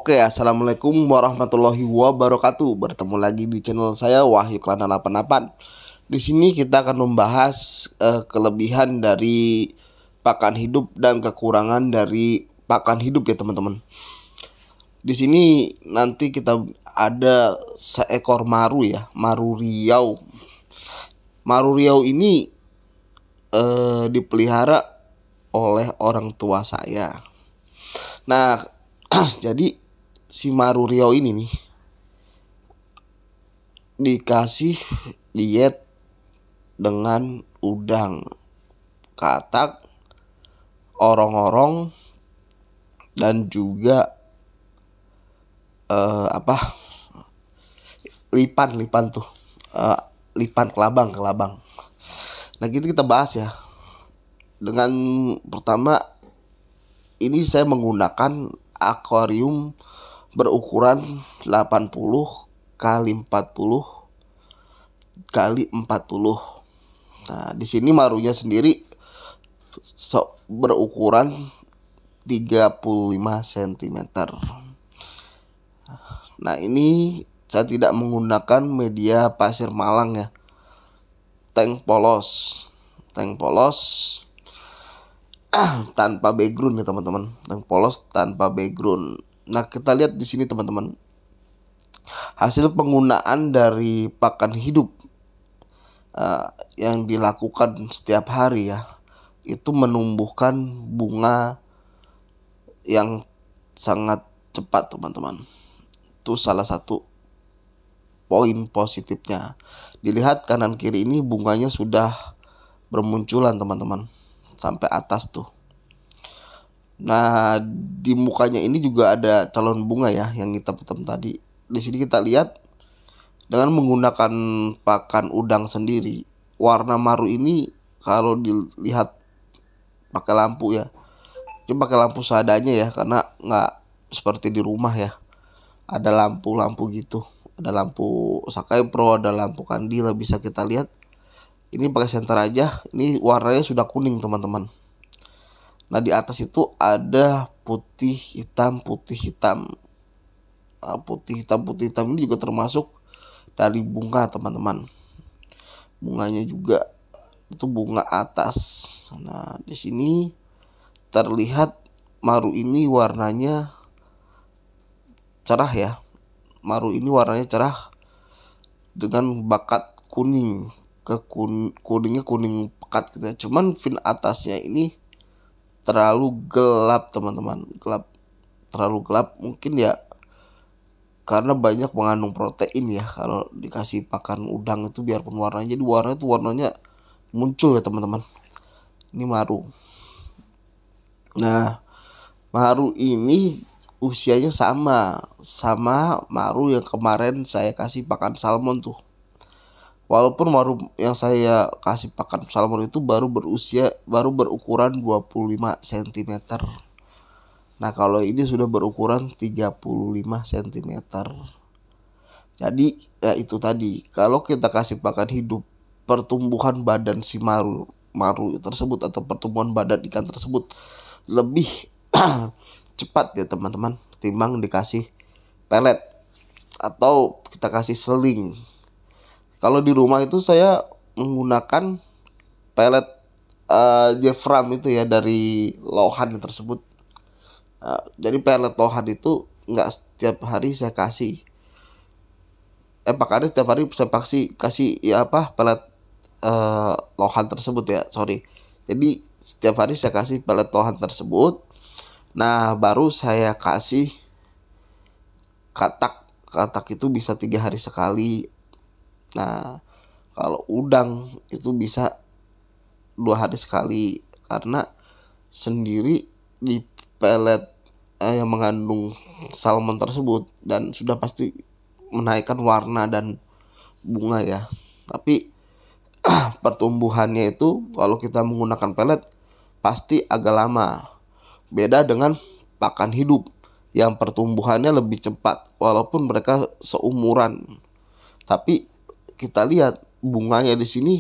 Oke, assalamualaikum warahmatullahi wabarakatuh. Bertemu lagi di channel saya Wahyu Kelana 88. Di sini kita akan membahas kelebihan dari pakan hidup dan kekurangan dari pakan hidup ya teman-teman. Di sini nanti kita ada seekor maru ya, maru riau. Maru riau ini dipelihara oleh orang tua saya. Nah, jadi si maru riau ini nih dikasih diet dengan udang, katak, orong-orong, dan juga lipan tuh, lipan kelabang. Nah gitu kita bahas ya. Dengan pertama ini saya menggunakan akuarium berukuran 80 kali 40 kali 40. Nah, di sini marunya sendiri berukuran 35 cm. Nah, ini saya tidak menggunakan media pasir malang ya. Tank polos tanpa background ya teman-teman. Tank polos tanpa background. Nah, kita lihat di sini teman-teman. Hasil penggunaan dari pakan hidup yang dilakukan setiap hari ya, itu menumbuhkan bunga yang sangat cepat teman-teman. Itu salah satu poin positifnya. Dilihat kanan kiri ini bunganya sudah bermunculan teman-teman, sampai atas tuh. Nah, di mukanya ini juga ada calon bunga ya, yang hitam-hitam tadi. Di sini kita lihat dengan menggunakan pakan udang sendiri, warna maru ini kalau dilihat pakai lampu ya, coba pakai lampu seadanya ya, karena nggak seperti di rumah ya. Ada lampu-lampu gitu, ada lampu Sakai Pro, ada lampu kandil, bisa kita lihat. Ini pakai senter aja, ini warnanya sudah kuning teman-teman. Nah, di atas itu ada putih hitam. Putih hitam ini juga termasuk dari bunga teman-teman. Bunganya juga itu bunga atas. Nah, di sini terlihat maru ini warnanya cerah ya. Maru ini warnanya cerah dengan bakat kuning, kuningnya kuning pekat gitu ya. Cuman fin atasnya ini terlalu gelap teman-teman, terlalu gelap mungkin ya, karena banyak mengandung protein ya. Kalau dikasih pakan udang itu biarpun warnanya, jadi warnanya muncul ya teman-teman. Ini maru. Nah, maru ini usianya sama maru yang kemarin saya kasih pakan salmon tuh. Walaupun maru yang saya kasih pakan salmon itu baru berukuran 25 cm. Nah, kalau ini sudah berukuran 35 cm. Jadi ya itu tadi, kalau kita kasih pakan hidup, pertumbuhan badan si maru tersebut atau pertumbuhan badan ikan tersebut lebih cepat ya teman-teman, ketimbang dikasih pelet atau kita kasih seling. Kalau di rumah itu saya menggunakan pelet Jefram itu ya, dari lohan tersebut. Jadi pelet lohan itu nggak setiap hari saya kasih. Pakannya setiap hari saya kasih ya pelet lohan tersebut ya, sorry. Jadi setiap hari saya kasih pelet lohan tersebut. Nah, baru saya kasih katak itu bisa 3 hari sekali. Nah, kalau udang itu bisa 2 hari sekali, karena sendiri di pelet yang mengandung salmon tersebut dan sudah pasti menaikkan warna dan bunga ya. Tapi pertumbuhannya itu kalau kita menggunakan pelet pasti agak lama. Beda dengan pakan hidup yang pertumbuhannya lebih cepat, walaupun mereka seumuran. Tapi kita lihat bunganya di sini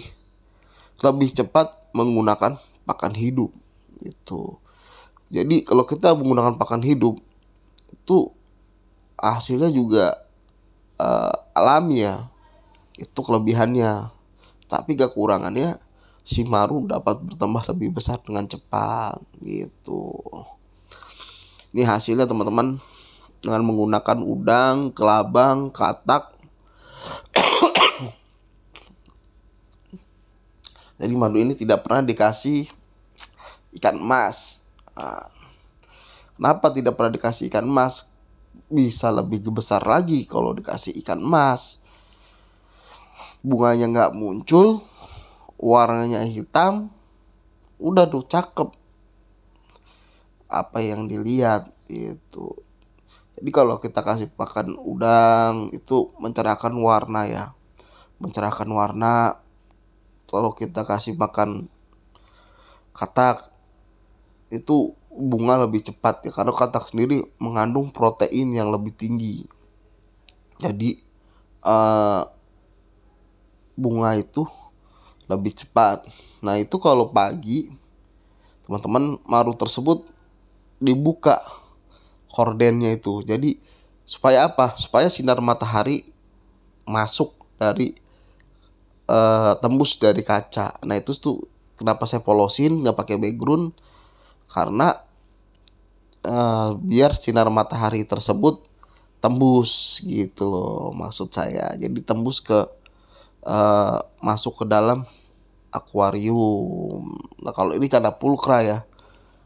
lebih cepat menggunakan pakan hidup itu. Jadi kalau kita menggunakan pakan hidup itu hasilnya juga alami ya, itu kelebihannya. Tapi kekurangannya si maru dapat bertambah lebih besar dengan cepat gitu. Ini hasilnya teman-teman, dengan menggunakan udang, kelabang, katak. Jadi madu ini tidak pernah dikasih ikan emas. Nah, kenapa tidak pernah dikasih ikan emas? Bisa lebih besar lagi kalau dikasih ikan emas. Bunganya nggak muncul, warnanya hitam, udah tuh cakep apa yang dilihat itu. Jadi kalau kita kasih pakan udang itu mencerahkan warna ya, mencerahkan warna. Kalau kita kasih makan katak itu bunga lebih cepat ya, karena katak sendiri mengandung protein yang lebih tinggi. Jadi bunga itu lebih cepat. Nah itu kalau pagi teman-teman, maru tersebut dibuka hordennya itu. Jadi supaya apa? Supaya sinar matahari masuk dari tembus dari kaca. Nah itu tuh kenapa saya polosin nggak pakai background, karena biar sinar matahari tersebut tembus gitu loh maksud saya. Jadi tembus ke masuk ke dalam akuarium. Nah kalau ini canda pulkra ya,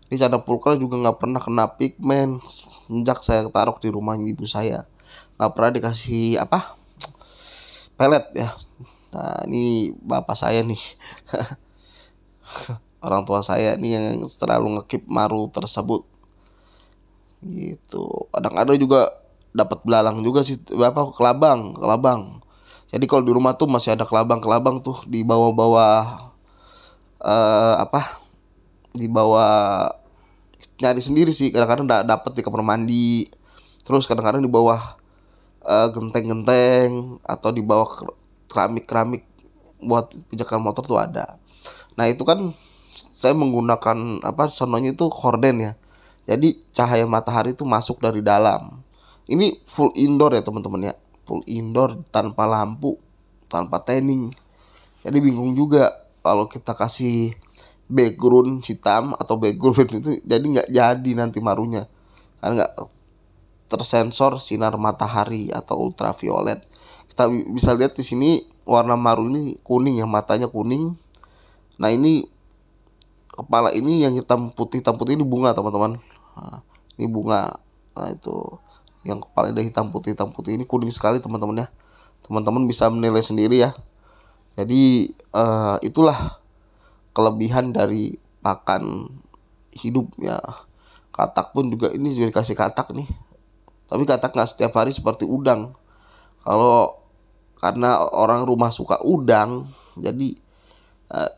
ini canda pulkra juga nggak pernah kena pigmen sejak saya taruh di rumah ibu saya. Nggak pernah dikasih apa, pelet ya. Nah ini bapak saya nih orang tua saya nih yang terlalu ngekip maru tersebut gitu. Kadang-kadang juga dapat belalang juga sih, apa, kelabang. Jadi kalau di rumah tuh masih ada kelabang tuh di bawah-bawah apa, di bawah, nyari sendiri sih. Kadang-kadang dapat di kamar mandi, terus kadang-kadang di bawah genteng-genteng, atau di bawah keramik buat pijakan motor tuh ada. Nah itu kan saya menggunakan apa, sononya itu horden ya. Jadi cahaya matahari itu masuk dari dalam. Ini full indoor ya teman-teman ya, full indoor tanpa lampu, tanpa tanning. Jadi bingung juga kalau kita kasih background hitam atau background itu, jadi nggak jadi nanti marunya, karena nggak tersensor sinar matahari atau ultraviolet. Kita bisa lihat di sini warna maru ini kuning ya, matanya kuning. Nah ini kepala ini yang hitam putih ini bunga teman-teman. Nah, ini bunga. Nah itu yang kepala udah hitam putih ini kuning sekali teman-teman ya. Teman-teman bisa menilai sendiri ya. Jadi itulah kelebihan dari pakan hidup ya. Katak pun juga ini juga dikasih katak nih. Tapi katak nggak setiap hari seperti udang. Kalau karena orang rumah suka udang, jadi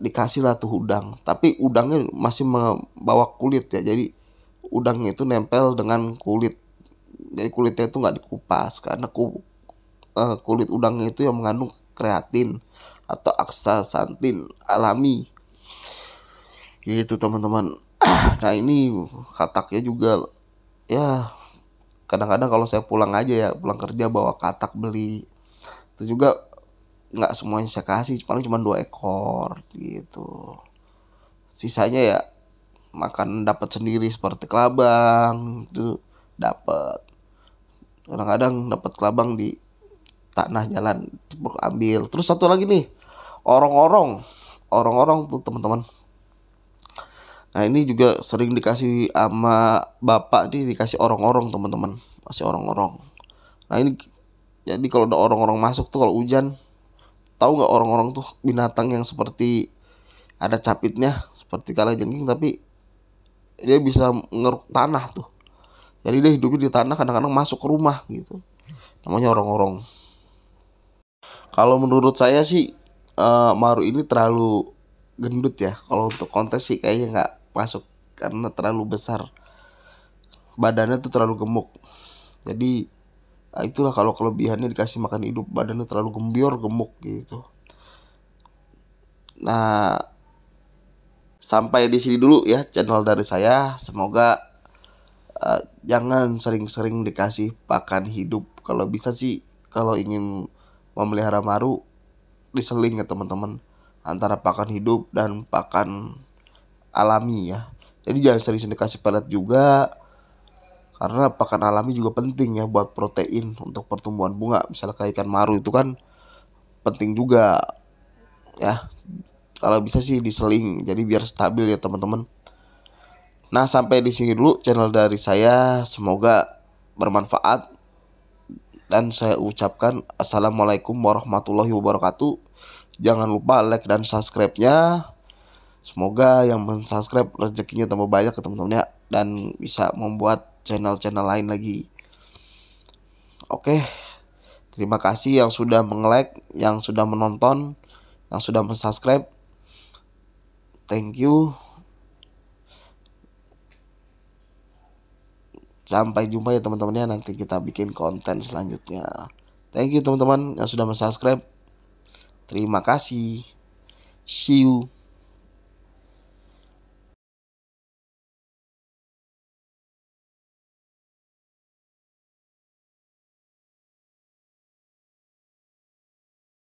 dikasih lah tuh udang. Tapi udangnya masih membawa kulit ya. Jadi udangnya itu nempel dengan kulit. Jadi kulitnya itu nggak dikupas, karena kulit udangnya itu yang mengandung kreatin atau aksasantin alami. Gitu teman-teman. Nah ini kataknya juga ya, kadang-kadang kalau saya pulang aja ya, pulang kerja bawa katak beli, itu juga nggak semuanya saya kasih, paling cuma 2 ekor gitu. Sisanya ya makan dapat sendiri, seperti kelabang itu dapat. Kadang-kadang dapat kelabang di tanah jalan, ambil. Terus satu lagi nih, orong-orong tuh teman-teman. Nah ini juga sering dikasih sama bapak nih, dikasih orong-orong teman-teman, masih orong-orong. Nah ini jadi kalau ada orong-orong masuk tuh kalau hujan, tahu nggak orong-orong tuh binatang yang seperti ada capitnya seperti kalajengking, tapi dia bisa ngeruk tanah tuh. Jadi dia hidupnya di tanah, kadang-kadang masuk ke rumah gitu. Namanya orong-orong. Kalau menurut saya sih maru ini terlalu gendut ya. Kalau untuk kontes sih kayaknya nggak masuk, karena terlalu besar. Badannya tuh terlalu gemuk. Jadi itulah kalau kelebihannya dikasih makan hidup, badannya terlalu gemuk gitu. Nah, sampai di sini dulu ya channel dari saya. Semoga jangan sering-sering dikasih pakan hidup. Kalau bisa sih, kalau ingin memelihara maru, diseling ya teman-teman, antara pakan hidup dan pakan alami ya. Jadi jangan sering-sering dikasih pelet juga, karena pakan alami juga penting ya buat protein untuk pertumbuhan bunga. Misalnya kayak ikan maru itu kan penting juga ya. Kalau bisa sih diseling, jadi biar stabil ya teman-teman. Nah, sampai di sini dulu channel dari saya, semoga bermanfaat, dan saya ucapkan assalamualaikum warahmatullahi wabarakatuh. Jangan lupa like dan subscribe-nya. Semoga yang mensubscribe rezekinya tambah banyak ke teman-teman ya, dan bisa membuat channel-channel lain lagi. Oke, terima kasih yang sudah meng-like, yang sudah menonton, yang sudah mensubscribe. Thank you. Sampai jumpa ya teman-teman ya, nanti kita bikin konten selanjutnya. Thank you teman-teman yang sudah mensubscribe. Terima kasih. See you.